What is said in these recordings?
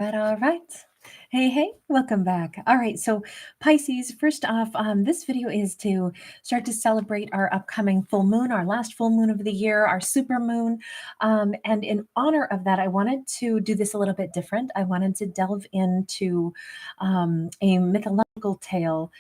All right. Hey, welcome back. All right, so Pisces, first off, this video is to start to celebrate our upcoming full moon, our last full moon of the year, our super moon. And in honor of that, I wanted to do this a little bit different. I wanted to delve into a mythological tale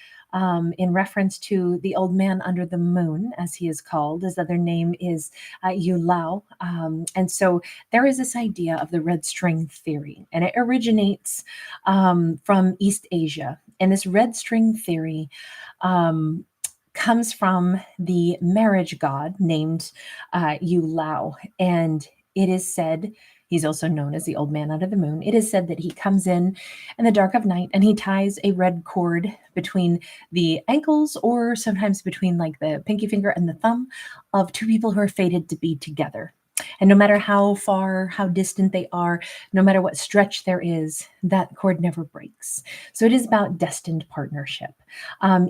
in reference to the old man under the moon, as he is called. His other name is Yu Lao. And so there is this idea of the red string theory, and it originates from East Asia. And this red string theory comes from the marriage god named Yu Lao. And it is said, he's also known as the old man under the moon. It is said that he comes in the dark of night and he ties a red cord between the ankles, or sometimes between like the pinky finger and the thumb, of two people who are fated to be together. And no matter how far, how distant they are, no matter what stretch there is, that cord never breaks. So it is about destined partnership.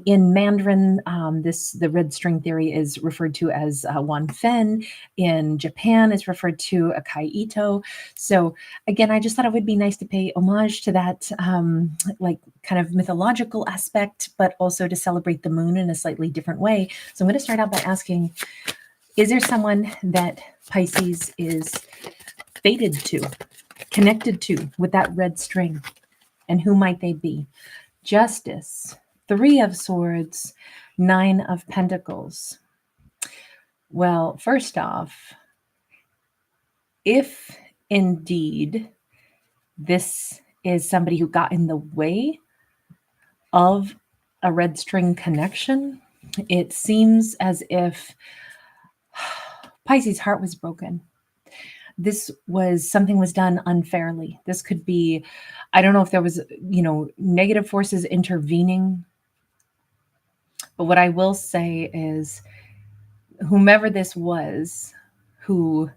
In Mandarin, the red string theory is referred to as Wan Fen. In Japan, it's referred to Akai Ito. So again, I just thought it would be nice to pay homage to that like kind of mythological aspect, but also to celebrate the moon in a slightly different way. So I'm going to start out by asking, is there someone that Pisces is fated to, connected to with that red string? And who might they be? Justice, Three of Swords, Nine of Pentacles. Well, first off, if indeed this is somebody who got in the way of a red string connection, it seems as if Pisces' heart was broken. This was something was done unfairly. This could be, I don't know if there was, negative forces intervening. But what I will say is, whomever this was who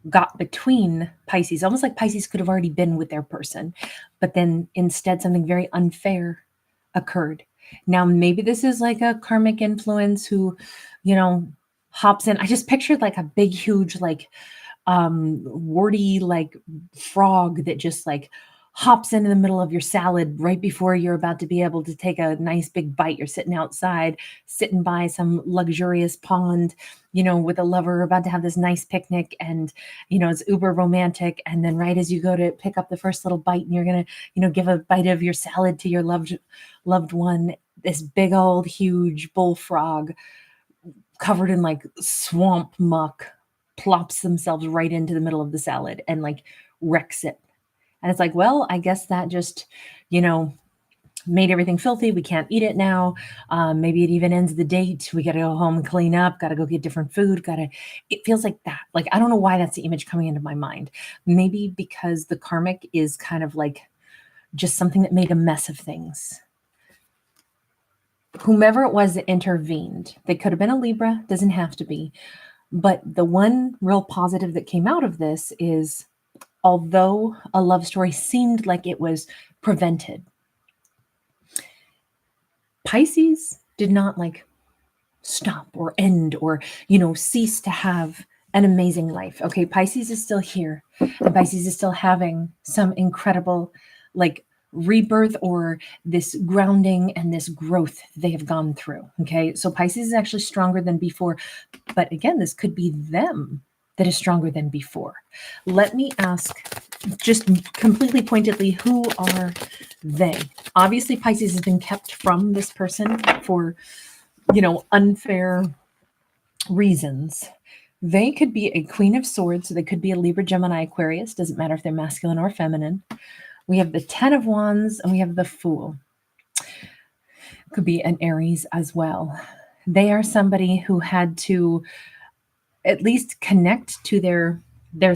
got between Pisces, almost like Pisces could have already been with their person, but then instead something very unfair occurred. Now, maybe this is like a karmic influence who, hops in. I just pictured like a big, huge, like warty, like frog that just like hops into the middle of your salad right before you're about to be able to take a nice big bite. You're sitting outside, sitting by some luxurious pond, with a lover, about to have this nice picnic, and it's uber romantic. And then right as you go to pick up the first little bite, and you're gonna give a bite of your salad to your loved one, this big old huge bullfrog covered in like swamp muck plops themselves right into the middle of the salad and like wrecks it. And it's like, well, I guess that just, made everything filthy. We can't eat it now. Maybe it even ends the date. We got to go home and clean up, got to go get different food. It feels like that. Like, I don't know why that's the image coming into my mind. Maybe because the karmic is kind of like just something that made a mess of things. Whomever it was that intervened, they could have been a Libra, doesn't have to be. But the one real positive that came out of this is, although a love story seemed like it was prevented, Pisces did not like stop or end or, cease to have an amazing life. Okay, Pisces is still here, and Pisces is still having some incredible, like, rebirth or this grounding and this growth they have gone through. Okay, so Pisces is actually stronger than before, but again, this could be them that is stronger than before. Let me ask, just completely pointedly, who are they? Obviously, Pisces has been kept from this person for, unfair reasons. They could be a Queen of Swords, so they could be a Libra, Gemini, Aquarius, doesn't matter if they're masculine or feminine. We have the 10 of Wands, and we have the Fool. Could be an Aries as well. They are somebody who had to at least connect to their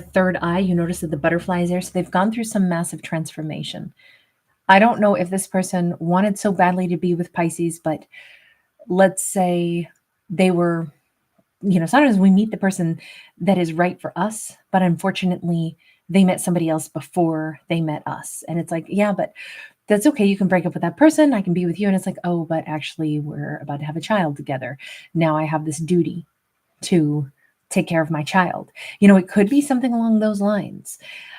third eye. You notice that the butterfly is there, so they've gone through some massive transformation. I don't know if this person wanted so badly to be with Pisces, but let's say they were, sometimes we meet the person that is right for us, but unfortunately they met somebody else before they met us. And it's like, yeah, but that's okay. You can break up with that person. I can be with you. And it's like, oh, but actually we're about to have a child together. Now I have this duty to take care of my child. It could be something along those lines.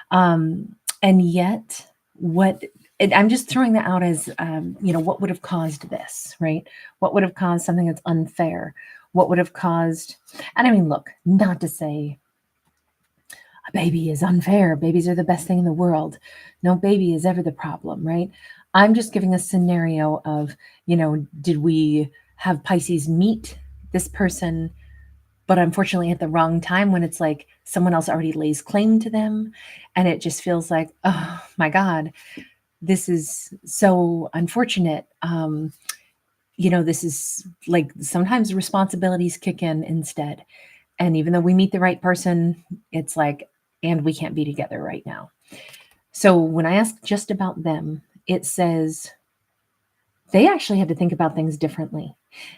And yet I'm just throwing that out as, what would have caused this, right? What would have caused something that's unfair? What would have caused, and I mean, look, not to say a baby is unfair. Babies are the best thing in the world. No baby is ever the problem, right? I'm just giving a scenario of, did we have Pisces meet this person, but unfortunately at the wrong time when it's like someone else already lays claim to them, and it just feels like, oh my God, this is so unfortunate. This is like sometimes responsibilities kick in instead. And even though we meet the right person, it's like, and we can't be together right now. So when I ask just about them, it says they actually had to think about things differently.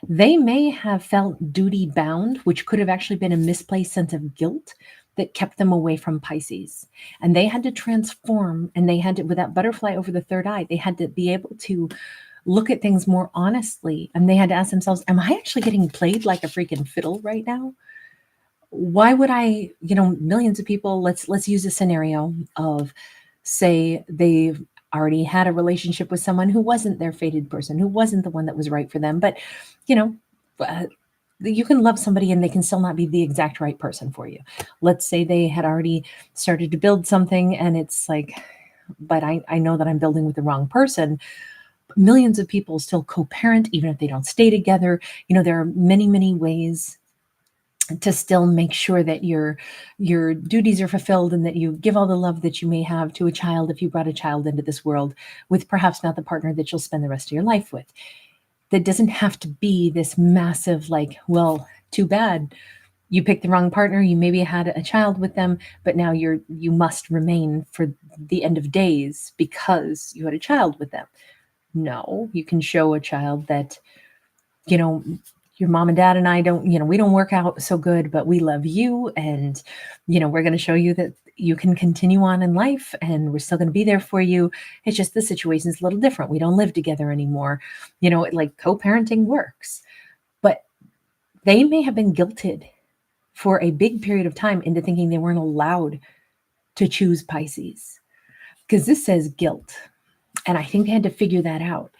They may have felt duty bound, which could have actually been a misplaced sense of guilt that kept them away from Pisces. And they had to transform, and they had to, with that butterfly over the third eye, they had to be able to look at things more honestly. And they had to ask themselves, am I actually getting played like a freaking fiddle right now? Why would I, millions of people, let's use a scenario of, say they already had a relationship with someone who wasn't their fated person, who wasn't the one that was right for them. But, uh, you can love somebody and they can still not be the exact right person for you. Let's say they had already started to build something and it's like, but I know that I'm building with the wrong person. Millions of people still co-parent, even if they don't stay together. There are many, many ways to still make sure that your duties are fulfilled and that you give all the love that you may have to a child if you brought a child into this world with perhaps not the partner that you'll spend the rest of your life with. That doesn't have to be this massive, like, well, too bad. You picked the wrong partner, you maybe had a child with them, but now you must remain for the end of days because you had a child with them. No, you can show a child that, your mom and dad and I don't, we don't work out so good, but we love you. And, we're going to show you that you can continue on in life and we're still going to be there for you. It's just the situation is a little different. We don't live together anymore. Like co-parenting works, but they may have been guilted for a big period of time into thinking they weren't allowed to choose Pisces because this says guilt. And I think they had to figure that out.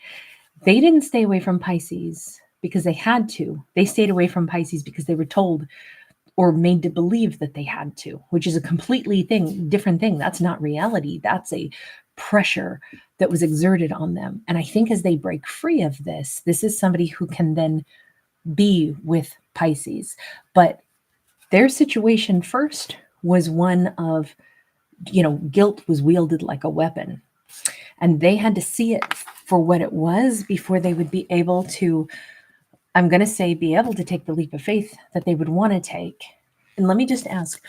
They didn't stay away from Pisces because they had to. They stayed away from Pisces because they were told or made to believe that they had to, which is a completely different thing. That's not reality. That's a pressure that was exerted on them. And I think as they break free of this is somebody who can then be with Pisces. But their situation first was one of, guilt was wielded like a weapon. And they had to see it for what it was before they would be able to, I'm going to say, be able to take the leap of faith that they would want to take. And let me just ask,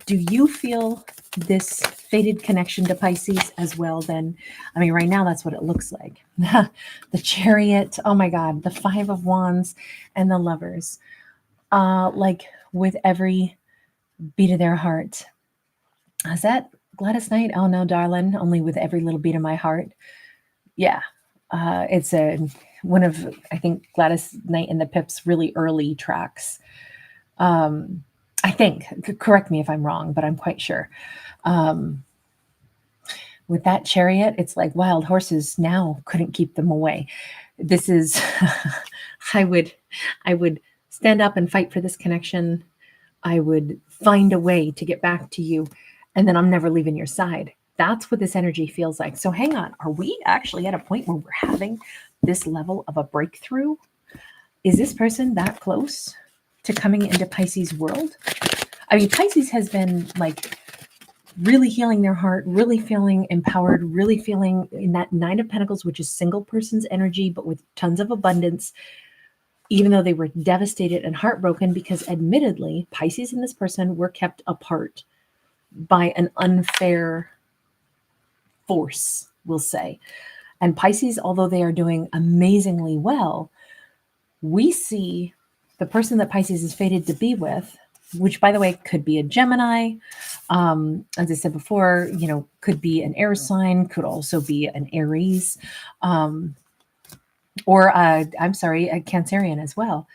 do you feel this fated connection to Pisces as well then? I mean, right now, that's what it looks like. The Chariot, oh my God, the Five of Wands and the Lovers. Like with every beat of their heart. Is that Gladys Knight? Oh no, darling, only with every little beat of my heart. Yeah. It's one of, I think, Gladys Knight and the Pips' really early tracks. I think, correct me if I'm wrong, but I'm quite sure. With that Chariot, it's like wild horses now couldn't keep them away. This is, I would stand up and fight for this connection. I would find a way to get back to you, and then I'm never leaving your side. That's what this energy feels like. So hang on. Are we actually at a point where we're having this level of a breakthrough? Is this person that close to coming into Pisces world? I mean, Pisces has been like really healing their heart, really feeling empowered, really feeling in that Nine of Pentacles, which is single person's energy, but with tons of abundance, even though they were devastated and heartbroken because admittedly, Pisces and this person were kept apart by an unfair force, we'll say. And Pisces, although they are doing amazingly well, we see the person that Pisces is fated to be with, which by the way, could be a Gemini. As I said before, could be an air sign, could also be an Aries, or a Cancerian as well.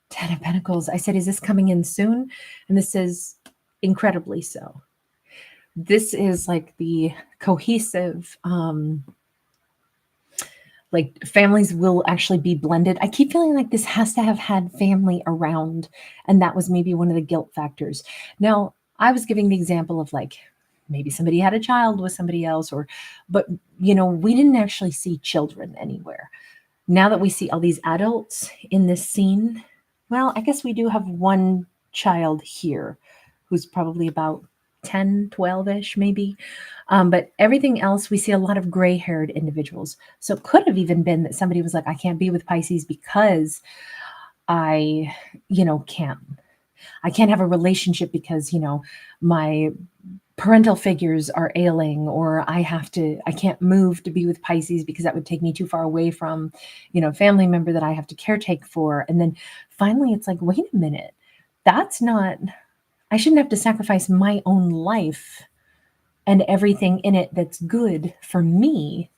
10 of Pentacles. I said, is this coming in soon? And this is incredibly so. This is like the cohesive, like families will actually be blended. I keep feeling like this has to have had family around, and that was maybe one of the guilt factors. Now, I was giving the example of like maybe somebody had a child with somebody else, or, but we didn't actually see children anywhere. Now that we see all these adults in this scene, well, I guess we do have one child here who's probably about 10, 12-ish maybe. But everything else, we see a lot of gray haired individuals. So it could have even been that somebody was like, I can't be with Pisces because I, can't. I can't have a relationship because, my parental figures are ailing, or I can't move to be with Pisces because that would take me too far away from, family member that I have to caretake for. And then finally it's like, wait a minute, I shouldn't have to sacrifice my own life and everything in it that's good for me.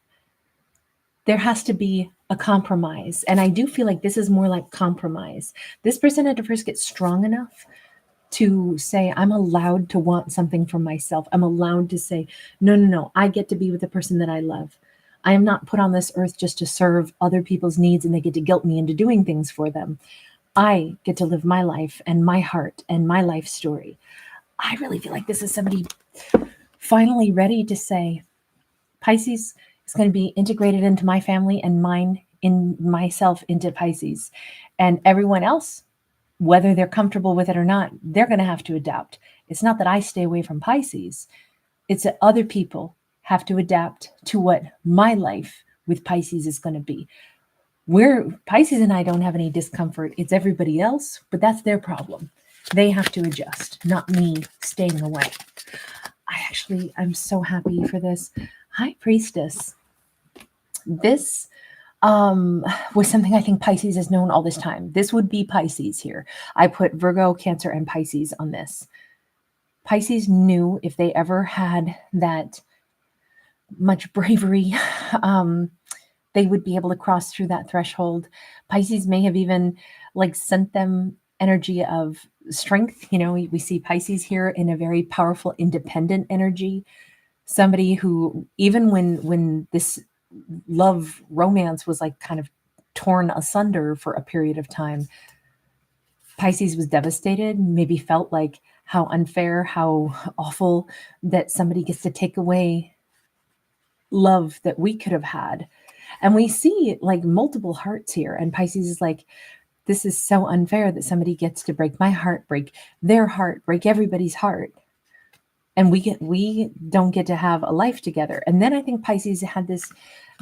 There has to be a compromise. And I do feel like this is more like compromise. This person had to first get strong enough to say, I'm allowed to want something for myself. I'm allowed to say, no, I get to be with the person that I love. I am not put on this earth just to serve other people's needs and they get to guilt me into doing things for them. I get to live my life and my heart and my life story. I really feel like this is somebody finally ready to say, Pisces is going to be integrated into my family and mine in myself into Pisces. And everyone else, whether they're comfortable with it or not, they're going to have to adapt. It's not that I stay away from Pisces. It's that other people have to adapt to what my life with Pisces is going to be. Pisces and I don't have any discomfort. It's everybody else, but that's their problem. They have to adjust, not me staying away. I'm so happy for this. High Priestess. This was something I think Pisces has known all this time. This would be Pisces here. I put Virgo, Cancer, and Pisces on this. Pisces knew if they ever had that much bravery, they would be able to cross through that threshold. Pisces may have even sent them energy of strength. We see Pisces here in a very powerful, independent energy. Somebody who, even when this love romance was kind of torn asunder for a period of time, Pisces was devastated, maybe felt like how unfair, how awful that somebody gets to take away love that we could have had. And we see multiple hearts here. And Pisces is like, this is so unfair that somebody gets to break my heart, break their heart, break everybody's heart. And we don't get to have a life together. And then I think Pisces had this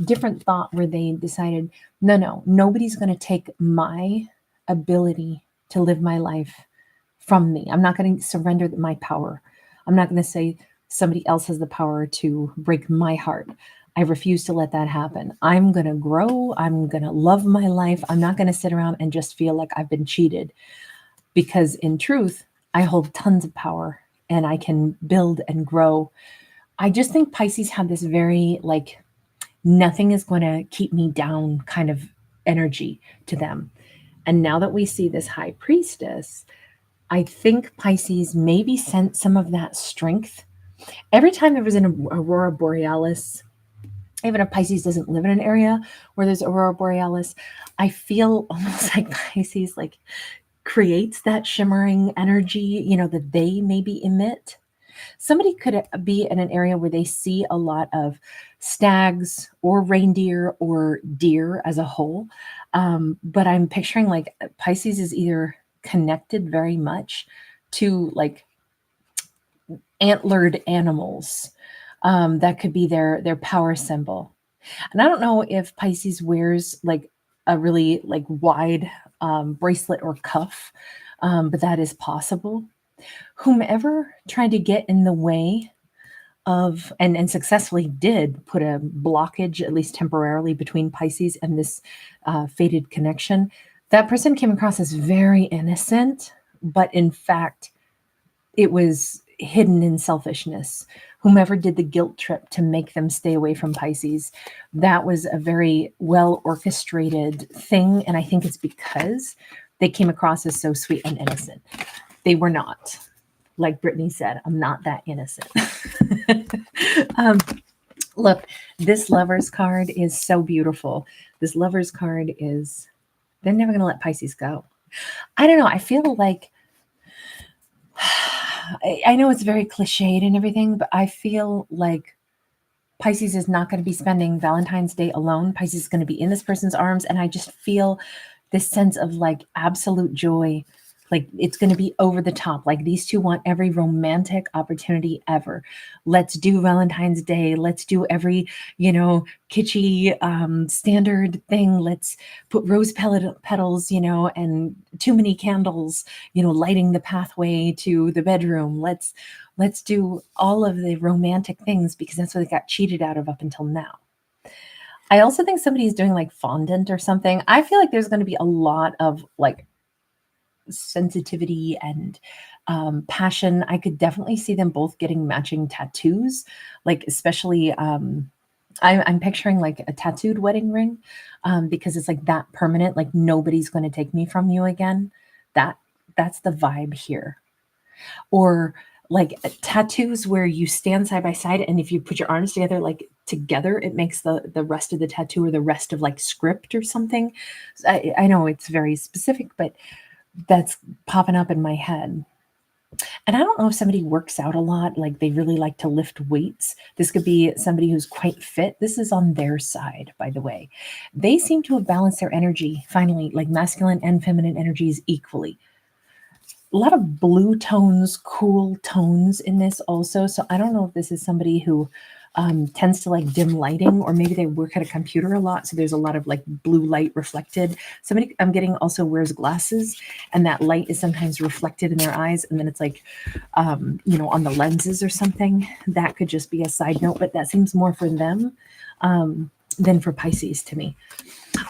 different thought where they decided, no, nobody's going to take my ability to live my life from me. I'm not going to surrender my power. I'm not going to say somebody else has the power to break my heart. I refuse to let that happen. I'm going to grow. I'm going to love my life. I'm not going to sit around and just feel like I've been cheated, because in truth, I hold tons of power and I can build and grow. I just think Pisces had this very nothing is going to keep me down kind of energy to them. And now that we see this High Priestess, I think Pisces maybe sent some of that strength. Every time there was an aurora borealis, even if Pisces doesn't live in an area where there's aurora borealis, I feel almost like Pisces creates that shimmering energy, that they maybe emit. Somebody could be in an area where they see a lot of stags or reindeer or deer as a whole. But I'm picturing Pisces is either connected very much to antlered animals. That could be their power symbol. And I don't know if Pisces wears a really wide bracelet or cuff, but that is possible. Whomever tried to get in the way of, and successfully did put a blockage, at least temporarily, between Pisces and this fated connection, that person came across as very innocent, but in fact, it was hidden in selfishness. Whomever did the guilt trip to make them stay away from Pisces, that was a very well orchestrated thing. And I think it's because they came across as so sweet and innocent. They were not. like Brittany said, I'm not that innocent. um, look, this Lovers card is so beautiful. This Lovers card is, they're never going to let Pisces go. I don't know. I feel like, I know it's very cliched and everything, but I feel like Pisces is not going to be spending Valentine's Day alone. Pisces is going to be in this person's arms. And I just feel this sense of like absolute joy. Like it's going to be over the top. Like these two want every romantic opportunity ever. Let's do Valentine's Day. Let's do every, kitschy standard thing. Let's put rose petals, and too many candles, lighting the pathway to the bedroom. Let's do all of the romantic things because that's what they got cheated out of up until now. I also think somebody's doing like fondant or something. I feel like there's going to be a lot of like sensitivity and passion. I could definitely see them both getting matching tattoos, like especially I'm picturing like a tattooed wedding ring because it's like that permanent, like nobody's going to take me from you again. That's the vibe here. Or like tattoos where you stand side by side and if you put your arms together like together it makes the rest of the tattoo or the rest of like script or something. I know it's very specific, but that's popping up in my head. And I don't know if somebody works out a lot, like they really like to lift weights. This could be somebody who's quite fit. This is on their side, by the way. They seem to have balanced their energy finally, like masculine and feminine energies equally. A lot of blue tones, cool tones in this also. So I don't know if this is somebody who tends to like dim lighting, or maybe they work at a computer a lot. So there's a lot of like blue light reflected. Somebody I'm getting also wears glasses and that light is sometimes reflected in their eyes. And then it's like, on the lenses or something. That could just be a side note, but that seems more for them than for Pisces to me.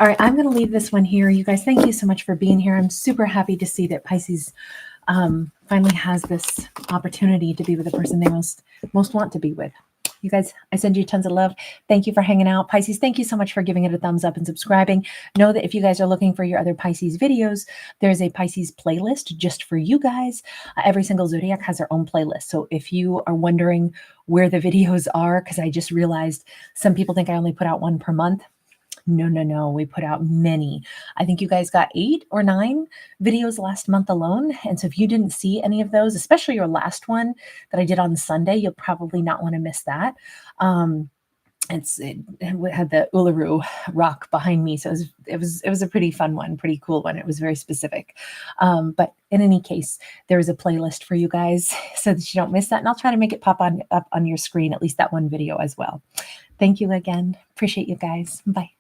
All right, I'm going to leave this one here. You guys, thank you so much for being here. I'm super happy to see that Pisces finally has this opportunity to be with the person they most want to be with. You guys, I send you tons of love. Thank you for hanging out. Pisces, thank you so much for giving it a thumbs up and subscribing. Know that if you guys are looking for your other Pisces videos, there's a Pisces playlist just for you guys. Every single zodiac has their own playlist. So if you are wondering where the videos are, because I just realized some people think I only put out one per month. No. We put out many. I think you guys got 8 or 9 videos last month alone. And so if you didn't see any of those, especially your last one that I did on Sunday, you'll probably not want to miss that. It had the Uluru rock behind me. So it was a pretty fun one, pretty cool one. It was very specific. But in any case, there is a playlist for you guys so that you don't miss that. And I'll try to make it pop up on your screen, at least that one video as well. Thank you again. Appreciate you guys. Bye.